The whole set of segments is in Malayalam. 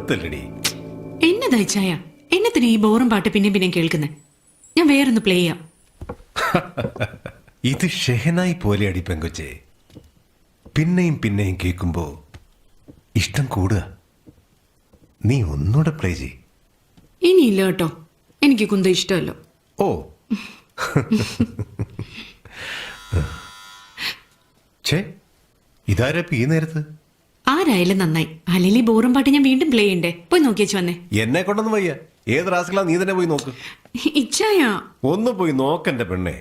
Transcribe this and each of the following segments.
നിർത്തല്ലടി. എന്നതാ ചായ? എന്നത്തിന് ഈ ബോറും പാട്ട് പിന്നെയും പിന്നെയും കേൾക്കുന്നേ? ഞാൻ വേറൊന്ന് പ്ലേ ചെയ്യാം. ഇത് ഷെഹനായി പോലെ അടി പെങ്കൊച്ചേ. പിന്നെയും പിന്നെയും കേൾക്കുമ്പോ ഇഷ്ടം കൂടുക. നീ ഒന്നുകൂടെ പ്ലേ ചെയ്. ഇനിയില്ല കേട്ടോ, എനിക്ക് കുന്ത ഇഷ്ടമല്ലോ. ഓ ഛേ, ഇതാരപ്പ ഈ നേരത്ത്? ആരായാലും നന്നായി. അല്ലെങ്കിൽ ബോറും പാട്ട് ഞാൻ വീണ്ടും പ്ലേ ചെയ്യണ്ടേ? പോയി നോക്കിയേച്ചു വന്നേ. എന്നെ കൊണ്ടൊന്നും വയ്യ. ഏത് റാസ്കളാ, നീ തന്നെ പോയി നോക്ക്. ഇച്ചായ ഒന്ന് പോയി നോക്കന്റെ പെണ്ണെ.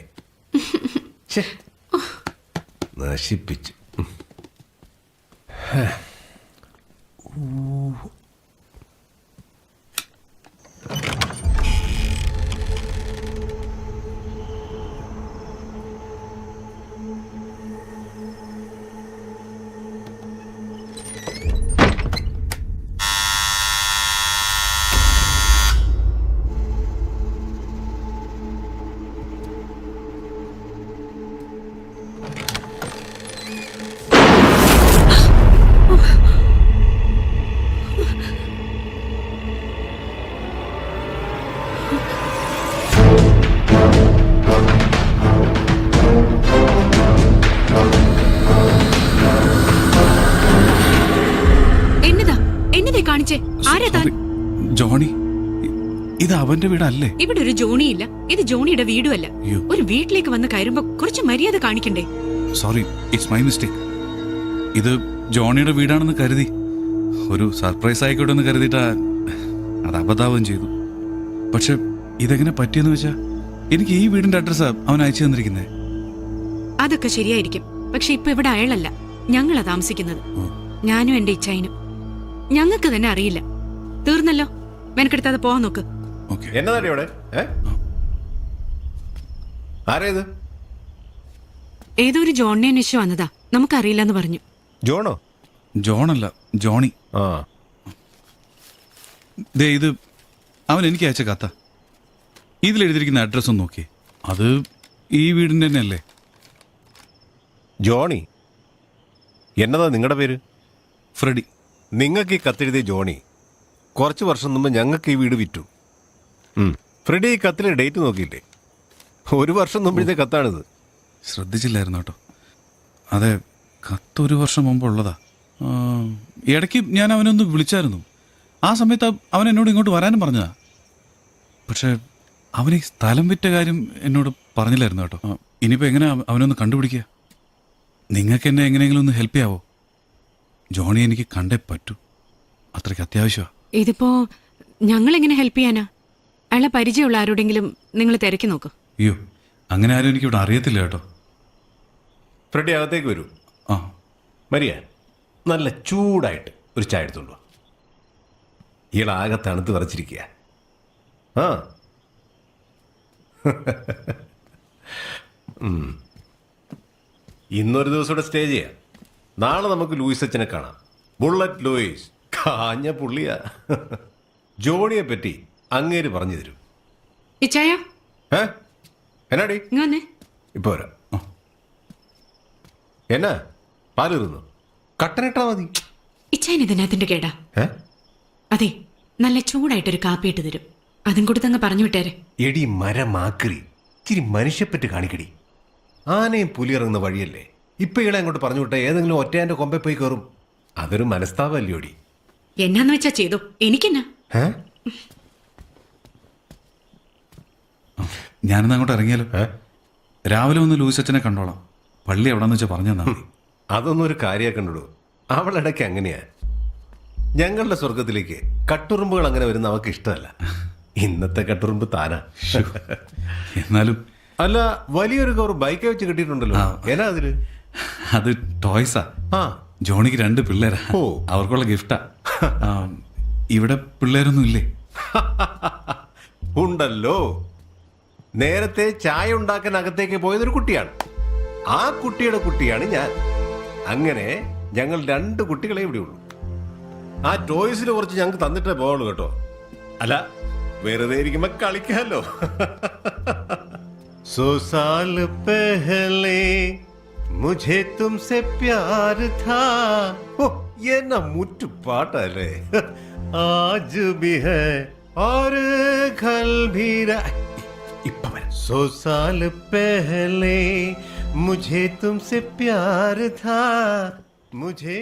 നശിപ്പിച്ചു. ജോണി, ഇത് അവന്റെ വീടല്ലേ? ഇവിടെ ഒരു ജോണിയില്ല. ഇത് ജോണിയുടെ വീടുമല്ല. ഒരു വീട്ടിലേക്ക് വന്ന് കയറുമ്പോ കുറച്ച് മര്യാദ കാണിക്കണ്ടേ? Sorry, it's my mistake. ഇത് ജോണിയുടെ വീടാണെന്ന് കരുതി, ഒരു സർപ്രൈസ് ആയിക്കോട്ടെ എന്ന് കരുതിയിട്ടാ അത് അബദ്ധാവും ചെയ്തു. പക്ഷെ ഇതെങ്ങനെ പറ്റിയെന്ന് വെച്ചാ, എനിക്ക് ഈ വീടിന്റെ അഡ്രസ്സാ അവൻ അയച്ചു തന്നിരിക്കുന്നേ. അതൊക്കെ ശരിയായിരിക്കും. പക്ഷെ ഇപ്പൊ ഇവിടെ അയാളല്ല, ഞങ്ങളാ താമസിക്കുന്നത്. ഞാനും എന്റെ ഇച്ചായനും. ഞങ്ങൾക്ക് തന്നെ അറിയില്ല. തീർന്നല്ലോ, മെനക്കെടുത്താതെ പോവാൻ നോക്ക്. എന്നതാടി അവിടെ? ആരേത്? ഏതോ ഒരു ജോണിനെ അന്വേഷിച്ചു വന്നതാ. നമുക്കറിയില്ലെന്ന് പറഞ്ഞു. ജോണോ? ജോണല്ല, ജോണി. ദേ, ഇത് അവൻ എനിക്ക് അയച്ച കത്ത. ഇതിലെഴുതിയിരിക്കുന്ന അഡ്രസ് ഒന്ന് നോക്കിയേ. അത് ഈ വീടിന്റെ തന്നെ അല്ലേ? ജോണി? എന്നതാ നിങ്ങളുടെ പേര്? ഫ്രെഡി. നിങ്ങൾക്ക് ഈ കത്തെഴുതിയ ജോണി കുറച്ച് വർഷം മുമ്പ് ഞങ്ങൾക്ക് ഈ വീട് വിറ്റു. ഫ്രെഡി, ഈ കത്തിലെ ഡേറ്റ് നോക്കിയില്ലേ? 1 വർഷം മുമ്പത്തെ കത്താണിത്. ശ്രദ്ധിച്ചില്ലായിരുന്നു കേട്ടോ. അതെ, കത്ത് 1 വർഷം മുമ്പുള്ളതാ. ഇടയ്ക്ക് ഞാൻ അവനൊന്ന് വിളിച്ചായിരുന്നു. ആ സമയത്ത് അവൻ എന്നോട് ഇങ്ങോട്ട് വരാനും പറഞ്ഞതാ. പക്ഷെ അവൻ ഈ സ്ഥലം വിറ്റ കാര്യം എന്നോട് പറഞ്ഞില്ലായിരുന്നു കേട്ടോ. ഇനിയിപ്പോൾ എങ്ങനെ അവനൊന്ന് കണ്ടുപിടിക്കുക? നിങ്ങൾക്ക് എന്നെ എങ്ങനെയെങ്കിലും ഒന്ന് ഹെൽപ്പ് ചെയ്യാവോ? ജോണി എനിക്ക് കണ്ടേ പറ്റൂ, അത്രയ്ക്ക് അത്യാവശ്യമാണ്. ഇതിപ്പോ ഞങ്ങൾ എങ്ങനെ ഹെൽപ്പ് ചെയ്യാനാ? അയാളെ പരിചയമുള്ള ആരോടെങ്കിലും നിങ്ങൾ തിരക്കി നോക്ക്. അയ്യോ, അങ്ങനെ ആരും എനിക്ക് ഇവിടെ അറിയത്തില്ല കേട്ടോ. ഫ്രെഡി, അകത്തേക്ക് വരൂ. മരിയ, നല്ല ചൂടായിട്ട് ഒരു ചായ എടുത്തുള്ളൂ. ഇയാളാകെ തണുത്ത് വിറച്ചിരിക്കുക. ഇന്നൊരു ദിവസം ഇവിടെ സ്റ്റേ ചെയ്യാം. നാളെ നമുക്ക് ലൂയിസ് അച്ഛനെ കാണാം. Bullet Luis കാഞ്ഞ പുള്ളിയാ. ജോണിയെ പറ്റി അങ്ങേര് പറഞ്ഞു തരും. എന്നാടി ഇപ്പൊ വരാം. എന്നാ പാല് തീർന്നു? കട്ടനിട്ടാ മതി. ഇതിനകത്തിന്റെ കേടാ. അതെ, നല്ല ചൂടായിട്ടൊരു കാപ്പി ഇട്ട് തരും. അതും കൊടുത്തങ്ങ് പറഞ്ഞു വിട്ടേരെ. എടി മരമാക്രി, ഇച്ചിരി മനുഷ്യപ്പറ്റ് കാണിക്കടി. ആനയും പുലി ഇറങ്ങുന്ന വഴിയല്ലേ? ഇപ്പൊ ഇയാളെ അങ്ങോട്ട് പറഞ്ഞു വിട്ട ഏതെങ്കിലും ഒറ്റയാന്റെ കൊമ്പെ പോയി കയറും. അതൊരു മനസ്താവല്ലോടി. എന്നാന്ന് വെച്ചാ ചെയ്തു. എനിക്കെന്നാ? ഞാനിന്ന് അങ്ങോട്ട് ഇറങ്ങിയാലോ? രാവിലെ ഒന്ന് ലൂയിസ് അച്ഛനെ കണ്ടോളാം. പള്ളി എവിടെന്ന് വെച്ചാൽ പറഞ്ഞു തന്നാ മതി. അതൊന്നും ഒരു കാര്യമാക്കണ്ടോ. അവളിടയ്ക്ക് അങ്ങനെയാ. ഞങ്ങളുടെ സ്വർഗത്തിലേക്ക് കട്ടുറുമ്പുകൾ അങ്ങനെ വരുന്ന അവൾക്ക് ഇഷ്ടമല്ല. ഇന്നത്തെ കട്ടുറുമ്പ് താനാ. എന്നാലും അല്ല, വലിയൊരു കവർ ബൈക്ക് വെച്ച് കിട്ടിയിട്ടുണ്ടല്ലോ. എന്നാ അതില്? അത് ടോയ്സാ. ജോണിക്ക് 2 പിള്ളേരാ. അവർക്കുള്ള ഗിഫ്റ്റാ. ഇവിടെ പിള്ളേരൊന്നും ഇല്ലേ? ഉണ്ടല്ലോ. നേരത്തെ ചായ ഉണ്ടാക്കാൻ അകത്തേക്ക് പോയതൊരു കുട്ടിയാണ്. ആ കുട്ടിയുടെ കുട്ടിയാണ് ഞാൻ. അങ്ങനെ ഞങ്ങൾ 2 കുട്ടികളെ ഇവിടെ ഉള്ളൂ. ആ ടോയ്സിൽ കുറച്ച് ഞങ്ങൾക്ക് തന്നിട്ടേ പോവുള്ളൂ കേട്ടോ. അല്ല, വെറുതെ ഇരിക്കുമ്പോ കളിക്കാമല്ലോ. सो साल पहले मुझे तुमसे प्यार था. ഓ, എന്നാ മുറ്റു പാട്ടല്ലേ. आज भी है और कल भी इप्पा वരാം. 100 साल पहले मुझे तुमसे प्यार था मुझे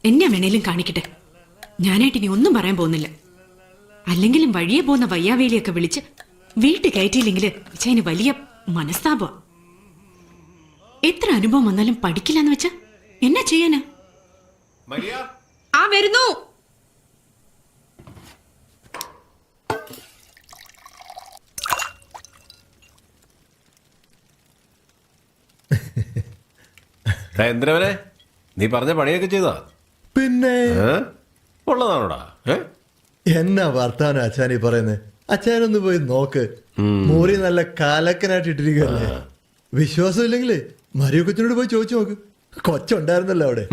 എന്നെ വേണേലും കാണിക്കട്ടെ. ഞാനായിട്ട് ഇനി ഒന്നും പറയാൻ പോകുന്നില്ല. അല്ലെങ്കിലും വഴിയെ പോകുന്ന വയ്യാവേലിയൊക്കെ വിളിച്ച് വീട്ടിൽ കയറ്റിയില്ലെങ്കിൽ ഇച്ചതിന് വലിയ മനസ്താപ. എത്ര അനുഭവം വന്നാലും പഠിക്കില്ലെന്ന് വെച്ചാ എന്നാ ചെയ്യാനാ? മരിയ ആ വരുന്നു. എന്തിനവനെ നീ പറഞ്ഞ പണിയൊക്കെ ചെയ്താ? പിന്നെ ഉള്ളതാണോടാ? എന്നാ വർത്താനം അച്ഛാനീ പറയുന്നത്? അച്ഛനൊന്ന് പോയി നോക്ക്. മോറി നല്ല കാലക്കനായിട്ട് ഇട്ടിരിക്കുകയല്ലേ. വിശ്വാസം ഇല്ലെങ്കിലേ മരിയ കൊച്ചിനോട് പോയി ചോദിച്ചു നോക്ക്. കൊച്ചുണ്ടായിരുന്നല്ലോ അവിടെ.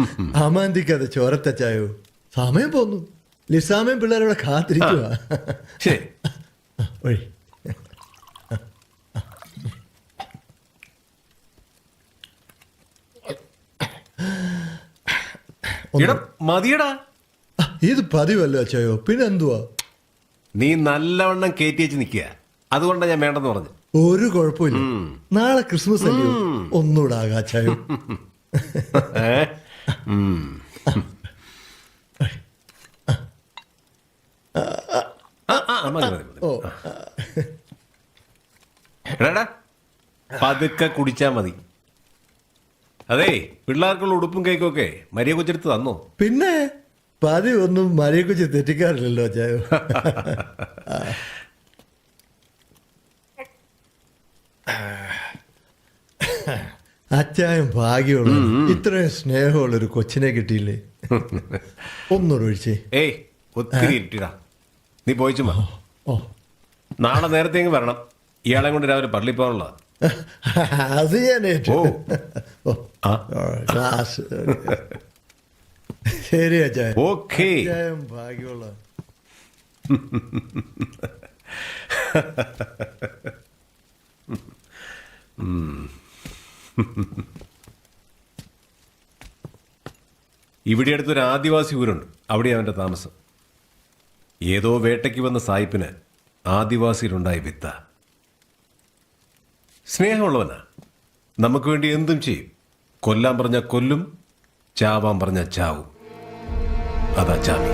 അമാന്തിക്കാതെ ചോരത്തച്ചായോ. സമയം പോന്നു. ലിസാമയും പിള്ളേരവിടെ കാത്തിരിക്കുക. ശരി വഴി മതിയടാ. ഇത് പതിവല്ലോ അച്ചായോ. പിന്നെ എന്തുവാ? നീ നല്ലവണ്ണം കയറ്റി വെച്ച് നിൽക്കുക. അതുകൊണ്ടാണ് ഞാൻ വേണ്ടെന്ന് പറഞ്ഞു. ഒരു കുഴപ്പമില്ല. നാളെ ക്രിസ്മസ് അല്ലയോ. ഒന്നുകൂടെ ആകാച്ചായോ. ഓ എടാ പതുക്കെ കുടിച്ചാ മതി. അതേ പിള്ളേർക്കുള്ള ഉടുപ്പും കേക്കൊക്കെ മരിയ കൊച്ചെടുത്ത് തന്നോ? പിന്നെ പതിവൊന്നും മരിയെ കുറിച്ച് തെറ്റിക്കാറില്ലല്ലോ അച്ചായോ. അച്ചായം ഭാഗ്യമുള്ള ഇത്രയും സ്നേഹമുള്ളൊരു കൊച്ചിനെ കിട്ടിയില്ലേ. ഒന്നുകൂടെ ഒഴിച്ചേ. ഏയ് ഒത്തിരി ഇരിട്ടിടാ. നീ പോയിച്ചുമാ. ഓ നാളെ നേരത്തെ അങ്ങ് വരണം. ഇയാളെ കൊണ്ട് രാവിലെ പള്ളിയിൽ പോകാനുള്ളതാ. അത് ഞാൻ ഏറ്റു. ഓ. ആ. ക്ലാസ് ശരി അച്ചായ. ഓക്കേ. അച്ചായം ഭാഗ്യമുള്ള. ഇവിടെ അടുത്തൊരു ആദിവാസി ഊരുണ്ട്. അവിടെ അവന്റെ താമസം. ഏതോ വേട്ടയ്ക്ക് വന്ന സായിപ്പിന് ആദിവാസിയിലുണ്ടായ വിത്ത. സ്നേഹമുള്ളവനാ. നമുക്ക് വേണ്ടി എന്തും ചെയ്യും. കൊല്ലാൻ പറഞ്ഞ കൊല്ലും, ചാവാൻ പറഞ്ഞ ചാവും. അതാ ചാമി.